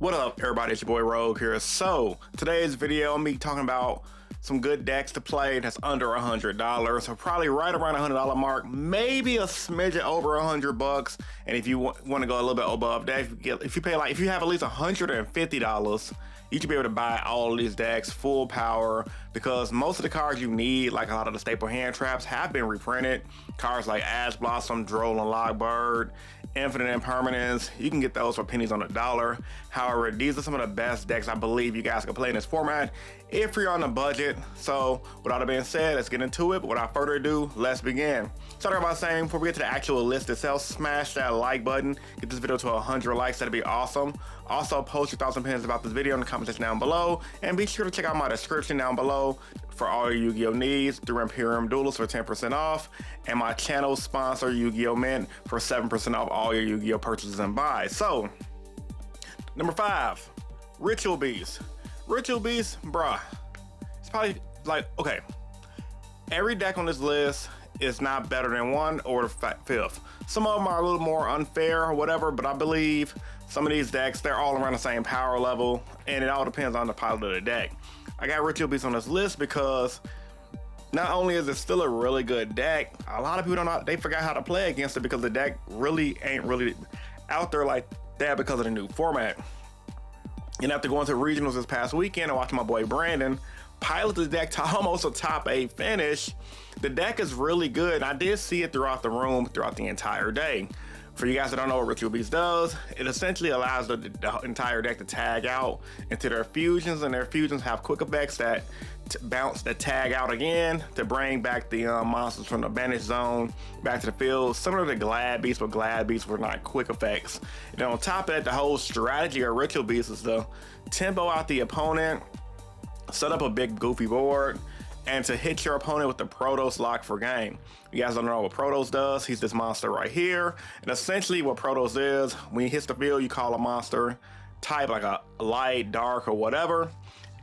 What up, everybody? It's your boy Rogue here. So today's video, me talking about some good decks to play that's under $100, so probably right around $100 mark, maybe a smidgen over $100. And if you want to go a little bit above that, if you have at least $150, you should be able to buy all of these decks full power, because most of the cards you need, like a lot of the staple hand traps, have been reprinted. Cards like Ash Blossom, Droll, and Lockbird, Infinite Impermanence, you can get those for pennies on the dollar. However, these are some of the best decks I believe you guys can play in this format if you're on a budget. So with all that being said, let's get into it. But without further ado, let's begin. Starting by saying, before we get to the actual list itself, smash that like button, get this video to 100 likes, that'd be awesome. Also, post your thoughts and opinions about this video in the comment section down below, and be sure to check out my description down below for all your Yu-Gi-Oh needs through Imperium Duelist for 10% off, and my channel sponsor Yu-Gi-Oh Mint for 7% off all your Yu-Gi-Oh purchases and buys. So, number 5, Ritual Beast. Ritual Beast, bruh, it's probably like, okay, every deck on this list is not better than one or the fifth. Some of them are a little more unfair or whatever, but I believe some of these decks, they're all around the same power level, and it all depends on the pilot of the deck. I got Ritual Beast on this list because not only is it still a really good deck, a lot of people don't know, they forgot how to play against it because the deck really ain't really out there like that because of the new format. And after going to regionals this past weekend and watching my boy Brandon pilot the deck to almost a top 8 finish, the deck is really good. And I did see it throughout the room throughout the entire day. For you guys that don't know what Ritual Beast does, it essentially allows the entire deck to tag out into their fusions, and their fusions have quick effects that tag out again to bring back the monsters from the banished zone back to the field, similar to Glad Beast, but Glad Beast were not quick effects. And on top of that, the whole strategy of Ritual Beast is to tempo out the opponent, set up a big goofy board, and to hit your opponent with the Protos lock for game. You guys don't know what Protos does. He's this monster right here. And essentially what Protos is, when he hits the field, you call a monster type like a light, dark, or whatever.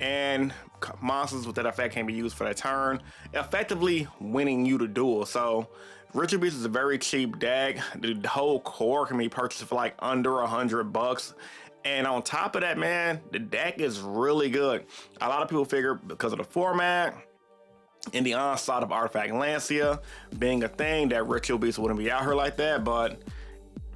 And monsters with that effect can be used for that turn, effectively winning you the duel. So Ritual Beast is a very cheap deck. The whole core can be purchased for like under $100. And on top of that, man, the deck is really good. A lot of people figure because of the format and the onslaught of Artifact Lancia being a thing that Ritual Beast wouldn't be out here like that, but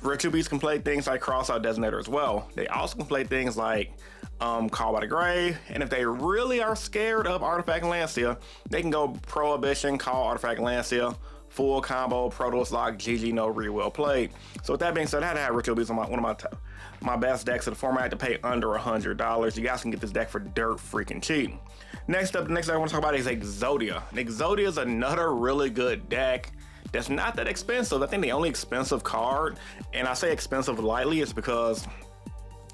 Ritual Beast can play things like Crossout Designator as well. They also can play things like Call by the Grave, and if they really are scared of Artifact Lancia, they can go Prohibition, Call Artifact Lancia, full combo, Protos lock, GG, no re-well played. So with that being said, I had to have Ritual Beast on one of my best decks of the format to pay under $100. You guys can get this deck for dirt freaking cheap. Next up, the next deck I want to talk about is Exodia. And Exodia is another really good deck that's not that expensive. I think the only expensive card, and I say expensive lightly, is because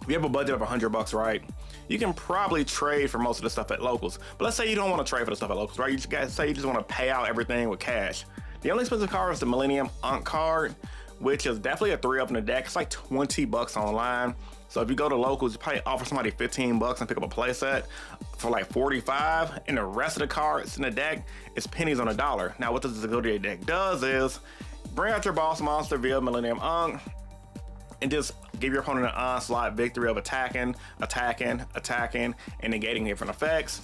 if you have a budget of $100, right, you can probably trade for most of the stuff at locals. But let's say you don't want to trade for the stuff at locals, right? You guys say you just want to pay out everything with cash. The only expensive card is the Millennium Unk card, which is definitely a 3-up in the deck. It's like $20 online. So if you go to locals, you probably offer somebody $15 and pick up a playset for like $45, and the rest of the cards in the deck is pennies on the dollar. Now what this Exodia deck does is bring out your boss monster via Millennium Unk and just give your opponent an onslaught victory of attacking, and negating different effects.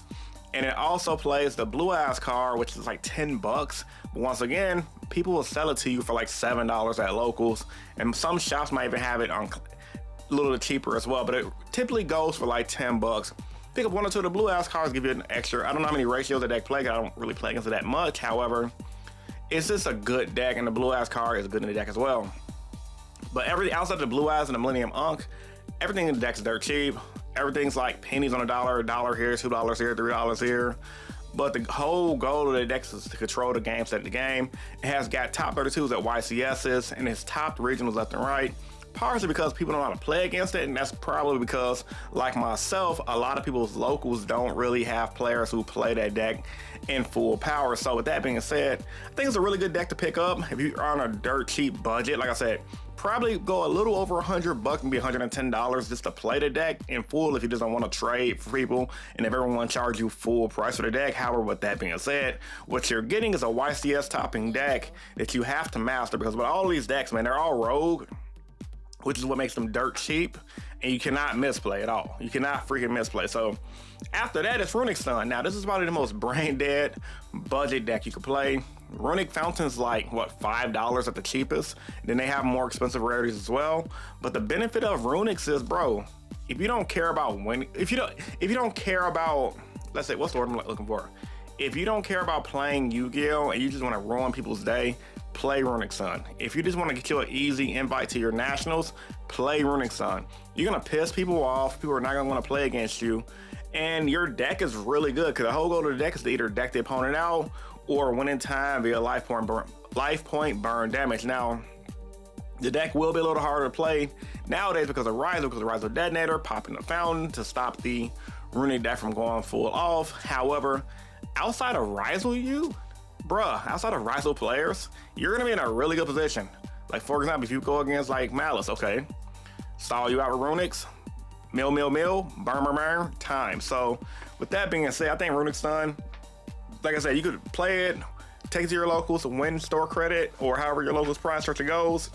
And it also plays the Blue Eyes card, which is like $10. But once again, people will sell it to you for like $7 at locals, and some shops might even have it on a little cheaper as well, but it typically goes for like $10. Pick up 1 or 2 of the Blue Eyes cards, give you an extra. I don't know how many ratios the deck play, I don't really play against it that much. However, it's just a good deck, and the Blue Eyes card is good in the deck as well. But everything outside the Blue Eyes and the Millennium Unk, everything in the deck is dirt cheap. Everything's like pennies on a dollar here, $2 here, $3 here. But the whole goal of the deck is to control the game, set the game. It has got top 32s at YCSs, and it's topped regionals left and right. Partially because people don't know how to play against it, and that's probably because, like myself, a lot of people's locals don't really have players who play that deck in full power. So with that being said, I think it's a really good deck to pick up if you're on a dirt cheap budget. Like I said, probably go a little over $100, maybe $110 just to play the deck in full if you just don't want to trade for people and if everyone charge you full price for the deck. However, with that being said, what you're getting is a YCS topping deck that you have to master, because with all these decks, man, they're all rogue, which is what makes them dirt cheap. and you cannot misplay at all. You cannot freaking misplay. So after that, it's Runick Sun. Now, this is probably the most brain dead budget deck you could play. Runick Fountain's like, what, $5 at the cheapest? Then they have more expensive rarities as well. But the benefit of Runick is, bro, if you don't care about winning, if you don't care about, let's say, what's the word I'm looking for? If you don't care about playing Yu-Gi-Oh! And you just want to ruin people's day, play Runick Sun. If you just want to get you an easy invite to your nationals, play Runick Sun. You're going to piss people off. People are not going to want to play against you. And your deck is really good, because the whole goal of the deck is to either deck the opponent out or win in time via life point burn damage. Now, the deck will be a little harder to play nowadays because of Rizo Detonator, popping the fountain to stop the Runick deck from going full off. However, outside of Rizo outside of Rizo players, you're gonna be in a really good position. Like, for example, if you go against like Malice, okay, stall you out with Runics, mill, burn, time. So with that being said, I think Runick Sun, like I said, you could play it, take it to your locals to win store credit, or however your locals prize search goes,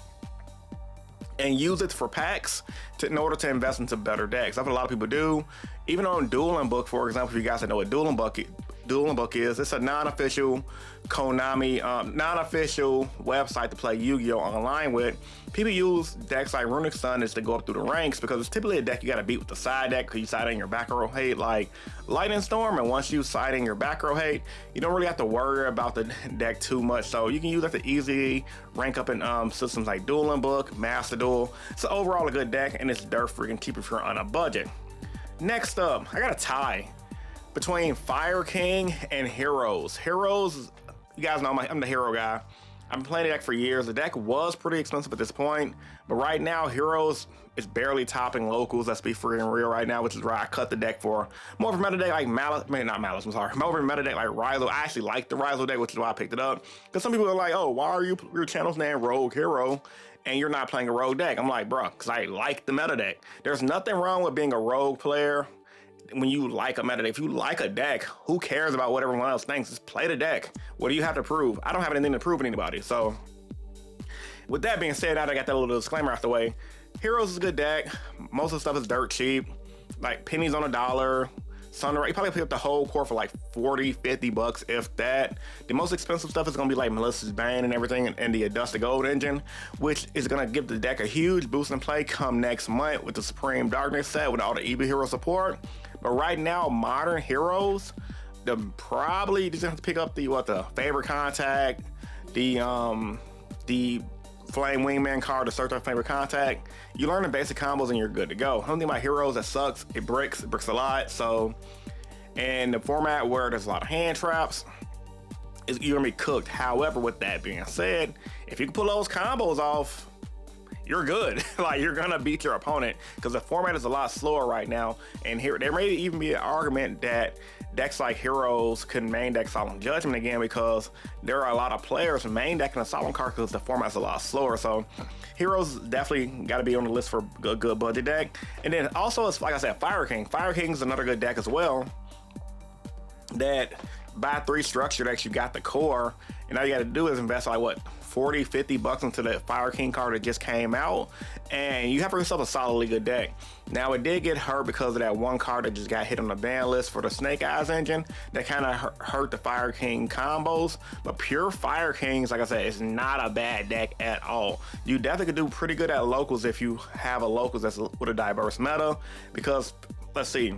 and use it for packs in order to invest into better decks. That's what a lot of people do. Even on Dueling Book, for example, if you guys know what Dueling Book is, it's a non-official Konami, non-official website to play Yu-Gi-Oh! Online with. People use decks like Runick Sun to go up through the ranks, because it's typically a deck you gotta beat with the side deck, because you side in your back row hate like Lightning Storm, and once you side in your back row hate, you don't really have to worry about the deck too much. So you can use that to easily rank up in systems like Dueling Book, Master Duel. It's overall a good deck, and it's dirt freaking cheap if you're on a budget. Next up, I got a tie between Fire King and Heroes. Heroes, you guys know I'm the hero guy. I've been playing the deck for years. The deck was pretty expensive at this point, but right now Heroes is barely topping locals. Let's be freaking real right now, which is why I cut the deck for more of a meta deck like Malice, not Malice, I'm sorry, more of a meta deck like Rizo. I actually like the Rizo deck, which is why I picked it up. Because some people are like, oh, why are your channel's named Rogue Hero and you're not playing a rogue deck? I'm like, bro, because I like the meta deck. There's nothing wrong with being a rogue player when you like a meta deck. If you like a deck, who cares about what everyone else thinks? Just play the deck. What do you have to prove? I don't have anything to prove to anybody. So with that being said, now that I got that little disclaimer out the way, Heroes is a good deck. Most of the stuff is dirt cheap, like pennies on a dollar. Sunrise, you probably pick up the whole core for like 40, 50 bucks, if that. The most expensive stuff is gonna be like Melissa's Bane and everything, and the Dusty Gold engine, which is gonna give the deck a huge boost in play come next month with the Supreme Darkness set with all the EV hero support. But right now, modern heroes, probably just have to pick up the favorite contact, the Flame Wingman card to search our favorite contact. You learn the basic combos and you're good to go. Something about heroes that sucks, it bricks a lot. So in the format where there's a lot of hand traps, you're gonna be cooked. However, with that being said, if you can pull those combos off, you're good. Like, you're gonna beat your opponent, because the format is a lot slower right now. And here there may even be an argument that decks like Heroes could main deck Solemn Judgment again, because there are a lot of players main decking a Solemn card because the format's a lot slower. So Heroes definitely got to be on the list for a good budget deck. And then also, it's like I said, Fire King. Fire King is another good deck as well, that buy 3 structure decks, you got the core, and all you got to do is invest like what, 40, 50 bucks into that Fire King card that just came out, and you have for yourself a solidly good deck. Now, it did get hurt because of that one card that just got hit on the ban list for the Snake Eyes engine that kind of hurt the Fire King combos. But pure Fire Kings, like I said, is not a bad deck at all. You definitely could do pretty good at locals if you have a locals that's with a diverse meta, because let's see,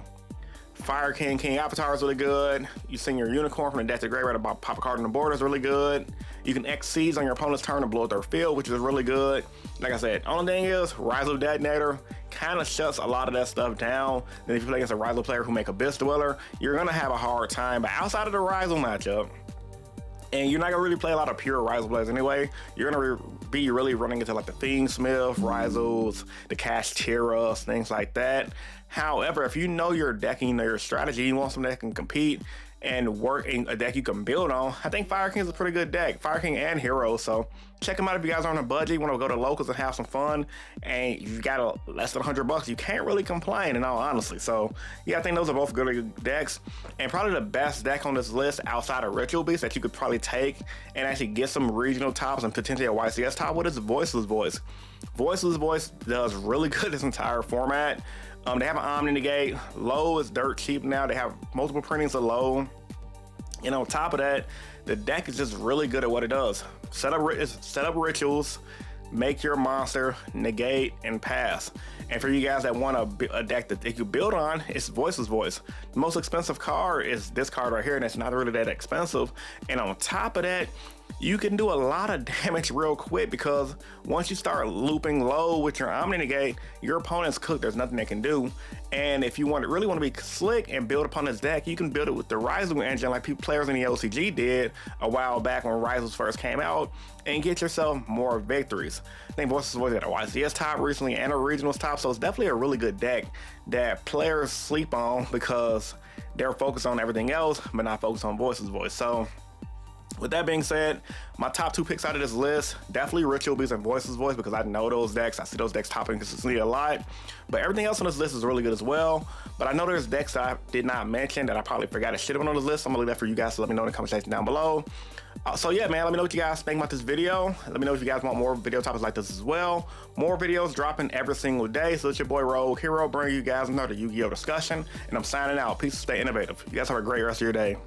Fire King Avatar is really good. You send your Unicorn from the deck to graveyard to pop a card on the board is really good. You can X Seeds on your opponent's turn to blow up their field, which is really good. Like I said, only thing is, Rizo Detonator kind of shuts a lot of that stuff down. Then if you play against a Rizo player who make Abyss Dweller, you're gonna have a hard time. But outside of the Rizo matchup, and you're not gonna really play a lot of pure Rizo players anyway, you're gonna be really running into like the Fiendsmith, Rizos, the Casteras, things like that. However, if you know your deck and you know your strategy, you want something that can compete and work in a deck you can build on, I think Fire King is a pretty good deck. Fire King and Hero, so check them out if you guys are on a budget, you want to go to locals and have some fun, and you got less than $100, you can't really complain in all honesty. So yeah, I think those are both good decks, and probably the best deck on this list outside of Ritual Beast that you could probably take and actually get some regional tops and potentially a YCS top with is Voiceless Voice. Voiceless Voice does really good this entire format. They have an Omni Negate. Low is dirt cheap now. They have multiple printings of Low. And on top of that, the deck is just really good at what it does. Set up rituals, make your monster, negate, and pass. And for you guys that want a deck that they could build on, it's Voiceless Voice. The most expensive card is this card right here, and it's not really that expensive. And on top of that, you can do a lot of damage real quick, because once you start looping Low with your Omni Negate, your opponent's cooked. There's nothing they can do. And if you really want to be slick and build upon this deck, you can build it with the Ryzu engine like players in the OCG did a while back when Ryzus first came out, and get yourself more victories. I think Voiceless Voice got a YCS top recently and a regionals top, so it's definitely a really good deck that players sleep on because they're focused on everything else but not focused on Voiceless Voice. So with that being said, my top 2 picks out of this list, definitely Ritual Beast and Voiceless Voice, because I know those decks. I see those decks topping consistently a lot. But everything else on this list is really good as well. But I know there's decks that I did not mention that I probably forgot to shit on this list. I'm gonna leave that for you guys to let me know in the comment section down below. So yeah, man, let me know what you guys think about this video. Let me know if you guys want more video topics like this as well. More videos dropping every single day. So it's your boy Rogue Hero bringing you guys another Yu-Gi-Oh discussion. And I'm signing out. Peace, stay innovative. You guys have a great rest of your day.